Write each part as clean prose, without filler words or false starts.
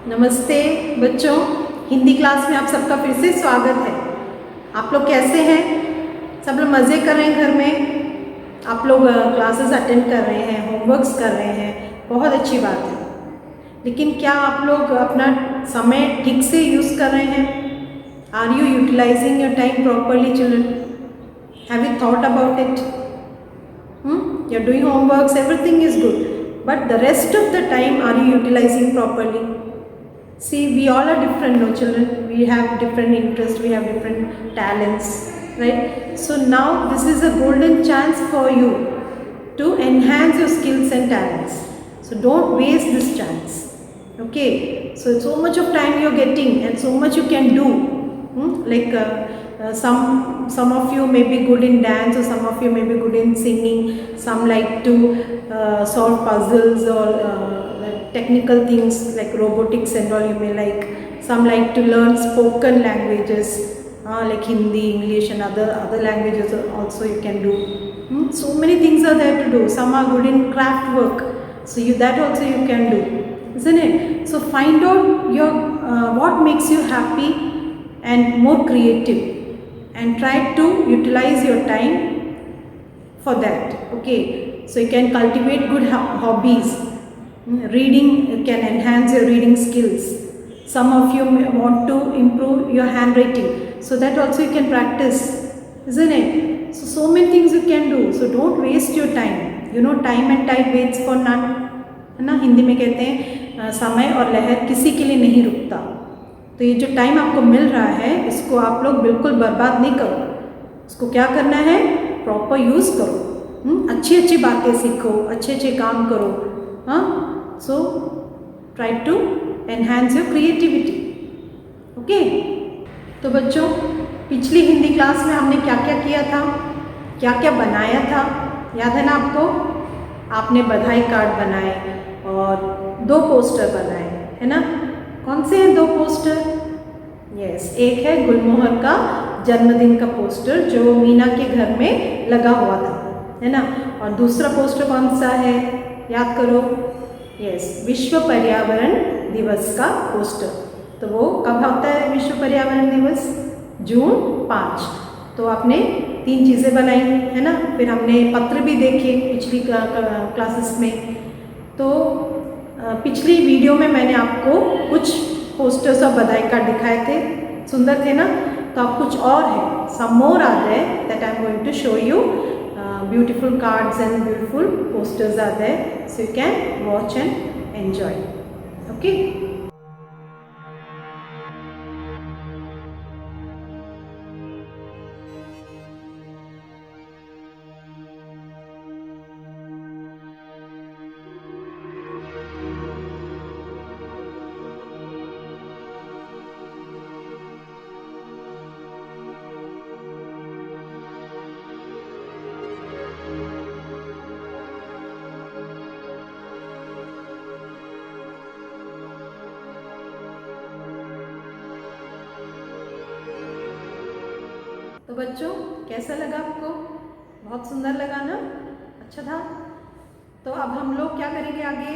नमस्ते बच्चों, हिंदी क्लास में आप सबका फिर से स्वागत है। आप लोग कैसे हैं? सब लोग मज़े कर रहे हैं घर में? आप लोग क्लासेस अटेंड कर रहे हैं, होमवर्क्स कर रहे हैं, बहुत अच्छी बात है। लेकिन क्या आप लोग अपना समय ठीक से यूज़ कर रहे हैं? Are you utilising your time properly children? Have you thought about it? You're doing homeworks, everything is good, but the rest of the time are you utilizing properly? See, we all are different, no children? We have different interests, we have different talents, right? So now this is a golden chance for you to enhance your skills and talents. So don't waste this chance, okay? So much of time you're getting and so much you can do. Some of you may be good in dance, or some of you may be good in singing. Some like to solve puzzles or like technical things like robotics and all. You may like. Some like to learn spoken languages like Hindi, English, and other languages also you can do. So many things are there to do. Some are good in craft work, so that also you can do, isn't it? So find out your what makes you happy and more creative, and try to utilize your time for that, okay? So you can cultivate good hobbies. Reading can enhance your reading skills. Some of you may want to improve your handwriting, so that also you can practice, isn't it? So many things you can do. So don't waste your time. You know, time and tide waits for none, है ना? हिंदी में कहते हैं समय और लहर किसी के लिए नहीं रुकता। तो ये जो टाइम आपको मिल रहा है, इसको आप लोग बिल्कुल बर्बाद नहीं करो। इसको क्या करना है? प्रॉपर यूज़ करो। अच्छी अच्छी बातें सीखो, अच्छे अच्छे काम करो। हाँ, so try to enhance your creativity, okay? तो बच्चों, पिछली हिंदी क्लास में हमने क्या क्या किया था, क्या क्या बनाया था, याद है ना आपको? आपने बधाई कार्ड बनाए और 2 पोस्टर बनाए, है ना? कौन से हैं 2 पोस्टर? यस, एक है गुलमोहर का जन्मदिन का पोस्टर जो मीना के घर में लगा हुआ था, है ना? और दूसरा पोस्टर कौन सा है, याद करो? यस, विश्व पर्यावरण दिवस का पोस्टर। तो वो कब होता है विश्व पर्यावरण दिवस? जून 5। तो आपने 3 चीज़ें बनाई, है ना? फिर हमने पत्र भी देखे पिछली क्लासेस में। तो पिछली वीडियो में मैंने आपको कुछ पोस्टर्स और बधाई कार्ड दिखाए थे, सुंदर थे ना? तो अब कुछ और है, some more are there that I am going to show you. Beautiful cards and beautiful posters are there, so you can watch and enjoy, okay? तो बच्चों, कैसा लगा आपको? बहुत सुंदर लगा ना? अच्छा था? तो अब हम लोग क्या करेंगे आगे?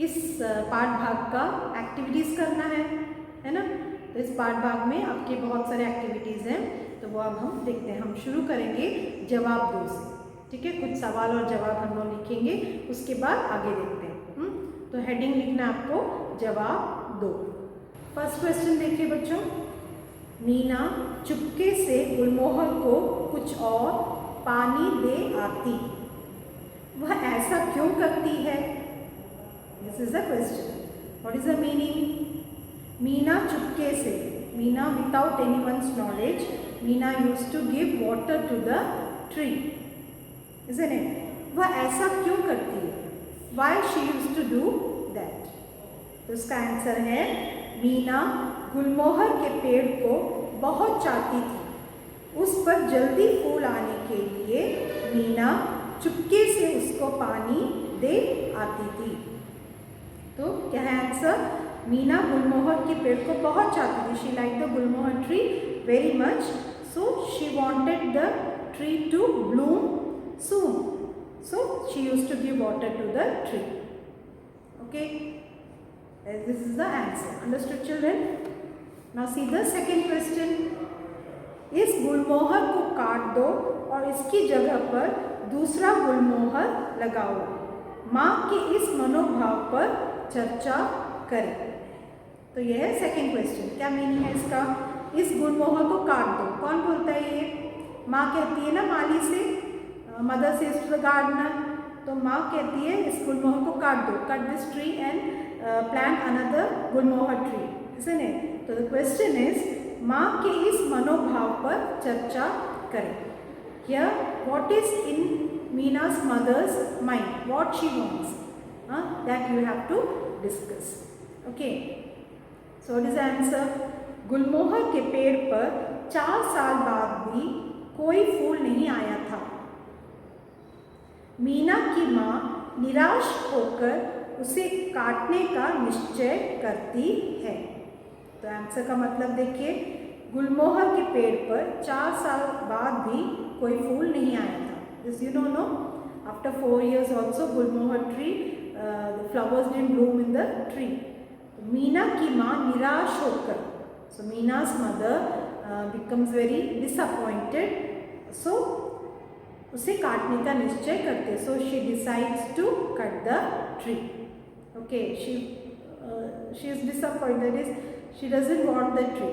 इस पाठ भाग का एक्टिविटीज़ करना है ना? तो इस पाठ भाग में आपके बहुत सारे एक्टिविटीज़ हैं, तो वो अब हम देखते हैं। हम शुरू करेंगे जवाब 2 से, ठीक है? कुछ सवाल और जवाब हम लोग लिखेंगे, उसके बाद आगे देखते हैं। तो हेडिंग लिखना आपको जवाब 2। फर्स्ट क्वेश्चन देखिए बच्चों। मीना चुपके से गुलमोहर को कुछ और पानी दे आती, वह ऐसा क्यों करती है? This is the question. What is the meaning? Meena चुपके से, Meena without anyone's knowledge, Meena used to give water to the tree, isn't it? वह ऐसा क्यों करती है? Why she used to do that? तो इसका आंसर है, मीना गुलमोहर के पेड़ को बहुत चाहती थी। उस पर जल्दी फूल आने के लिए मीना चुपके से उसको पानी दे आती थी। तो क्या है आंसर? मीना गुलमोहर के पेड़ को बहुत चाहती थी। She like the gulmohar tree very much, so she wanted the tree to bloom soon, so she used to give water to the tree, okay? This is the answer. Understood children? Now see the second question. इस गुलमोहर को काट दो और इसकी जगह पर दूसरा गुलमोहर लगाओ। माँ के इस मनोभाव पर चर्चा करें। तो यह है सेकेंड क्वेश्चन। क्या मीनिंग है इसका? इस गुलमोहर को काट दो। कौन बोलता है ये? माँ कहती है ना माली से, mother says to the gardener. तो माँ कहती है इस गुलमोहर को काट दो, cut this tree and plant another gulmohar tree, isn't it? तो द क्वेश्चन इज माँ के इस मनोभाव पर चर्चा करें। Here, what is in Meena's mother's mind? What she wants? That you have to discuss. Okay. So what is the answer? गुलमोहर के पेड़ पर 4 साल बाद भी कोई फूल नहीं आया था। मीना की माँ निराश होकर उसे काटने का निश्चय करती है। तो आंसर का मतलब देखिए, गुलमोहर के पेड़ पर 4 साल बाद भी कोई फूल नहीं आया था। This you know after 4 years also gulmohar tree the flowers didn't bloom in the tree. Meena की माँ निराश होकर, सो मीना's mother becomes very disappointed, so उसे काटने का निश्चय करते। So she decides to cut the tree. Okay, she is disappointed, is she doesn't want the tree.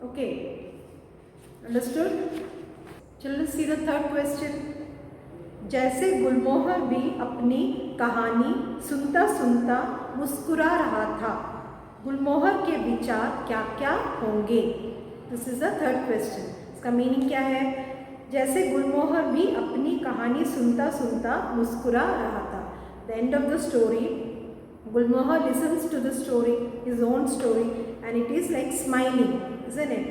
Okay, understood? चलो सी द थर्ड क्वेश्चन। जैसे गुलमोहर भी अपनी कहानी सुनता सुनता मुस्कुरा रहा था, गुलमोहर के विचार क्या क्या होंगे? This is the third question. इसका मीनिंग क्या है? जैसे गुलमोहर भी अपनी कहानी सुनता सुनता मुस्कुरा रहा था। The end of the story, gulmohar listens to the story, his own story, and it is like smiling, isn't it?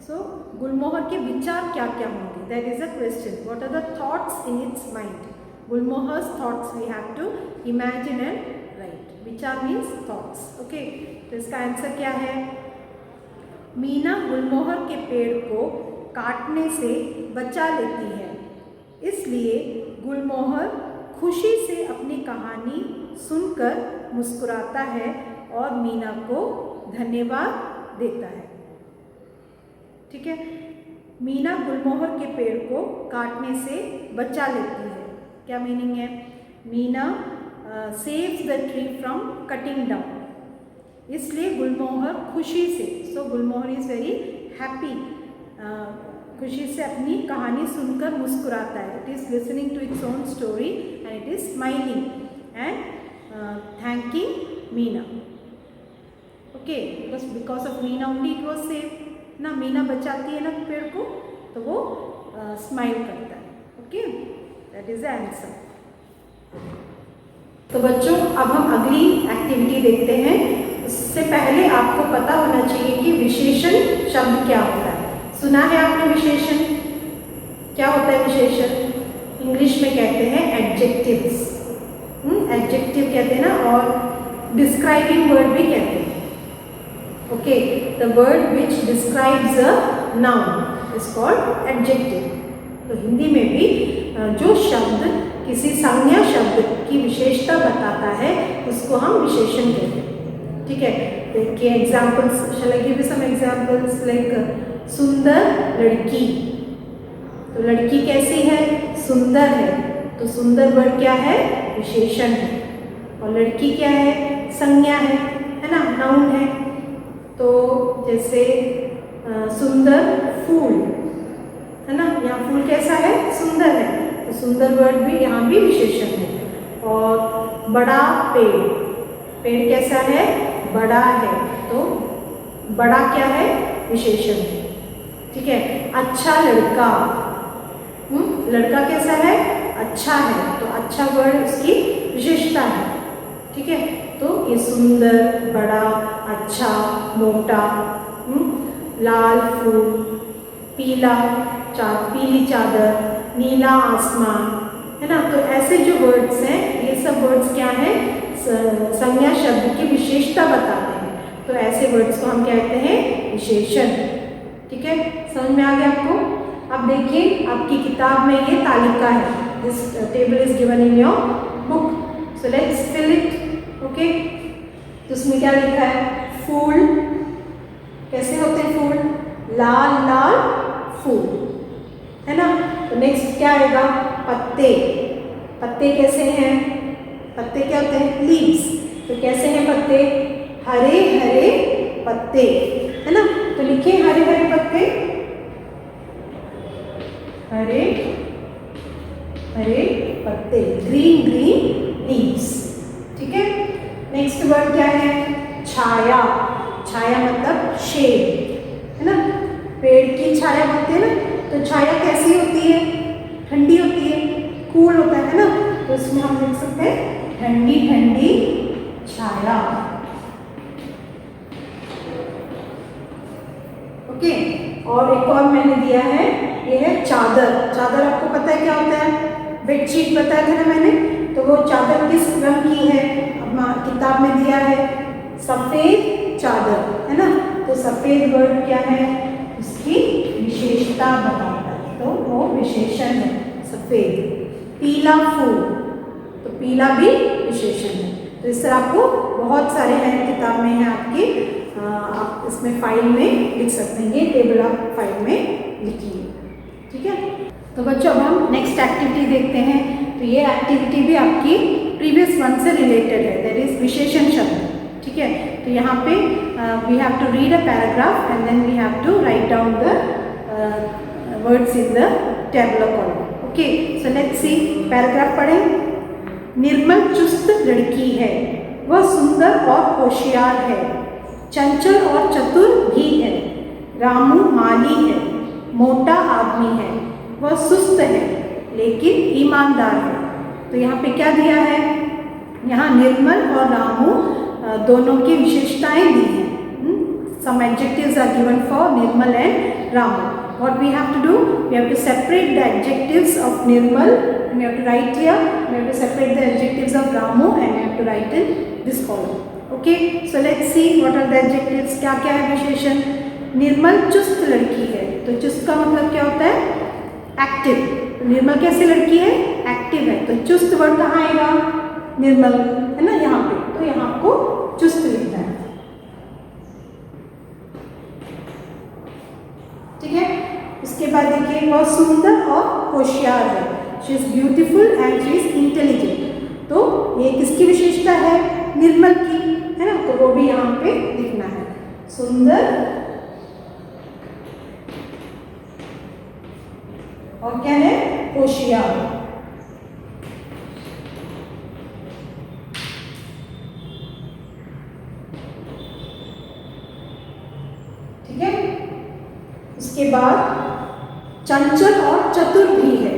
So गुलमोहर के विचार क्या क्या होंगे? That is the question. What are the thoughts in its mind? Gulmohar's thoughts we have to imagine and write. विचार means thoughts. Okay. तो इसका answer क्या है? मीना गुलमोहर के पेड़ को काटने से बचा लेती है, इसलिए गुलमोहर खुशी से अपनी कहानी सुनकर मुस्कुराता है और मीना को धन्यवाद देता है। ठीक है, मीना गुलमोहर के पेड़ को काटने से बचा लेती है। क्या मीनिंग है? Meena saves the tree from cutting down, इसलिए गुलमोहर खुशी से, so Gulmohar is very happy, खुशी से अपनी कहानी सुनकर मुस्कुराता है। It is listening to its own story and it is smiling and thanking Meena. Okay, बस because of Meena only it was save ना। मीना बचाती है ना पेड़ को, तो वो स्माइल करता है। Okay, that is the answer. तो बच्चों, अब हम अगली एक्टिविटी देखते हैं। उससे पहले आपको पता होना चाहिए कि विशेषण शब्द क्या होता है। सुना है आपने विशेषण? क्या होता है विशेषण? इंग्लिश में कहते हैं एडजेक्टिव्स। एडजेक्टिव कहते हैं ना, और डिस्क्राइबिंग वर्ड भी कहते हैं। Okay, the word which describes a noun is called adjective. तो हिंदी में भी जो शब्द किसी संज्ञा शब्द की विशेषता बताता है उसको हम विशेषण कहते हैं। ठीक है, देखिए examples, shall I give you some examples like सुंदर लड़की। तो लड़की कैसी है? सुंदर है। तो सुंदर वर्ड क्या है? विशेषण है। और लड़की क्या है? संज्ञा है ना, नाउन है। तो जैसे सुंदर फूल है ना, यहाँ फूल कैसा है? सुंदर है। तो सुंदर वर्ड भी यहाँ भी विशेषण है। और बड़ा पेड़, पेड़ कैसा है? बड़ा है। तो बड़ा क्या है? विशेषण है। ठीक है, अच्छा लड़का, लड़का कैसा है? अच्छा है। तो अच्छा वर्ड उसकी विशेषता है। ठीक है, तो ये सुंदर, बड़ा, अच्छा, मोटा, लाल फूल, पीला, पीली चादर, नीला आसमान, है ना। तो ऐसे जो वर्ड्स हैं, ये सब वर्ड्स क्या हैं? संज्ञा शब्द की विशेषता बताते हैं। तो ऐसे वर्ड्स को हम कहते हैं विशेषण। ठीक है, समझ में आ गया आपको? अब देखिए, आपकी किताब में ये तालिका है। This table is given in your book, so let's fill it. Okay, तो उसमें क्या लिखा है? फूल। कैसे होते हैं फूल? लाल लाल फूल, है ना। तो नेक्स्ट क्या आएगा? पत्ते। पत्ते कैसे हैं? पत्ते क्या होते हैं? लीव्स। तो कैसे हैं पत्ते? हरे हरे पत्ते, है ना। तो लिखे हरे हरे पत्ते, हरे हरे पत्ते, ग्रीन ग्रीन लीव्स, ठीक है। नेक्स्ट वर्ड क्या है? छाया। छाया मतलब शेड, है ना। पेड़ की छाया बोलते हैं ना, तो छाया कैसी होती है? ठंडी होती है, कूल होता है ना। तो इसमें हम लिख सकते हैं ठंडी ठंडी छाया। ओके। और एक और मैंने दिया है, ये है चादर। चादर आपको पता है क्या होता है? बेडशीट बताया था ना मैंने। तो वो चादर किस रंग की है? अब किताब में दिया है सफेद चादर, है ना। तो सफेद वर्ड क्या है? उसकी विशेषता बताता है, तो वो विशेषण है सफेद। पीला फूल, तो पीला भी विशेषण है। तो इस तरह आपको बहुत सारे हैं, किताब में है आपके, आप इसमें फाइल में लिख सकते हैं, ये टेबल आप फाइल में लिखिए, ठीक है। तो बच्चों अब हम नेक्स्ट एक्टिविटी देखते हैं। तो ये एक्टिविटी भी आपकी प्रीवियस वन से रिलेटेड है, दैट इज विशेषण शब्द, ठीक है। तो यहाँ पे we have to read a paragraph and then we have to write down the words in the tabular column. Okay, so let's see. Paragraph पढ़ें। निर्मल चुस्त लड़की है, वह सुंदर और होशियार है, चंचल और चतुर भी है। रामू माली है, मोटा आदमी है, वह सुस्त है लेकिन ईमानदार है। तो यहाँ पे क्या दिया है? यहाँ निर्मल और रामू दोनों की विशेषताएं दी हैं। Some adjectives are given for Nirmal and Ramu. What we have to do? We have to separate the adjectives of Nirmal and we have to write here. We have to separate the adjectives of Ramu and we have to write in this column. Okay, so let's see what are the adjectives. क्या क्या है विशेषण? निर्मल चुस्त लड़की है, तो चुस्त का मतलब क्या होता है? एक्टिव। तो निर्मल कैसी लड़की है? एक्टिव है। तो चुस्त वर्ड कहाँ आएगा? निर्मल, है ना, यहाँ पे। तो यहाँ आपको चुस्त लिखना है, ठीक है। उसके बाद देखिए, वह सुंदर और होशियार है, she is beautiful and she is intelligent. तो ये किसकी विशेषता है? निर्मल की, है ना। तो वो भी यहाँ पे लिखना है, सुंदर और क्या है? होशियार। ठीक है। उसके बाद चंचल और चतुर भी है।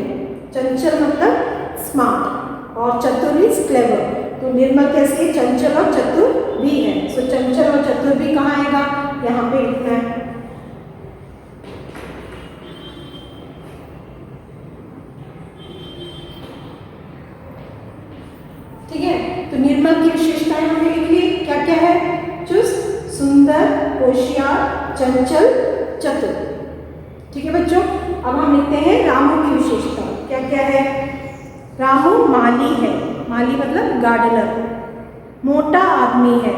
चंचल मतलब स्मार्ट और चतुर इज क्लेवर। तो निर्मल कैसे? चंचल और चतुर भी है। सो चंचल और चतुर भी कहाँ आएगा? यहाँ पे लिखना है। ठीक है। तो निर्मल की विशेषताएं हमने लिख ली। क्या क्या है? चुस्त, सुंदर, होशियार, चंचल, चतुर। ठीक है बच्चों। अब हम लिखते हैं रामू की विशेषता। क्या क्या है? रामू माली है, माली मतलब गार्डनर। मोटा आदमी है,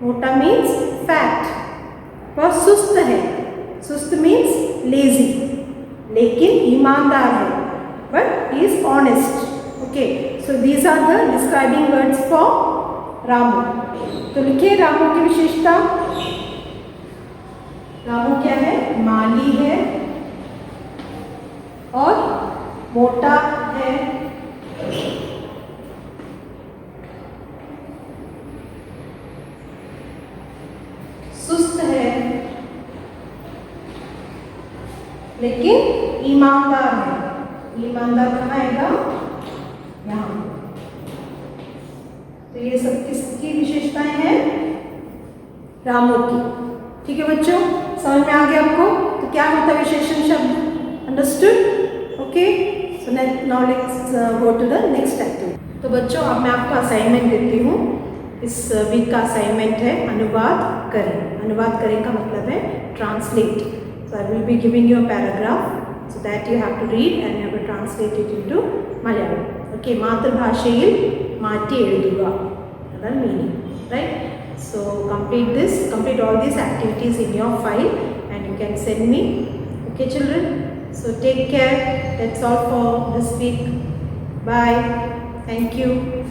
मोटा मीन्स फैट। वह सुस्त है, सुस्त मीन्स लेजी, लेकिन ईमानदार है, but he is honest. Okay, so these are the describing words for Ramu. तो लिखिए रामू की विशेषता। रामू क्या है? माली है और मोटा है, सुस्त है, लेकिन ईमानदार है। ईमानदार कहाँ आएगा? यहाँ। तो ये सब किसकी विशेषताएं हैं? रामू की। ठीक है बच्चों, समझ में आ गया आपको? तो क्या होता है विशेषण शब्द? Understood? Okay, so now let's go to the next activity. तो बच्चों अब मैं आपको असाइनमेंट देती हूँ। इस वीक का असाइनमेंट है अनुवाद करें। अनुवाद करें का मतलब है translate. So I will be giving you a paragraph so that you have to read and you have to translate it into Malayalam. Okay, മാതൃഭാഷയിൽ മാറ്റി എഴുതുക, അതാണ് meaning, right? So complete all these activities in your file and you can send me. Okay children, so take care. That's all for this week. Bye. Thank you.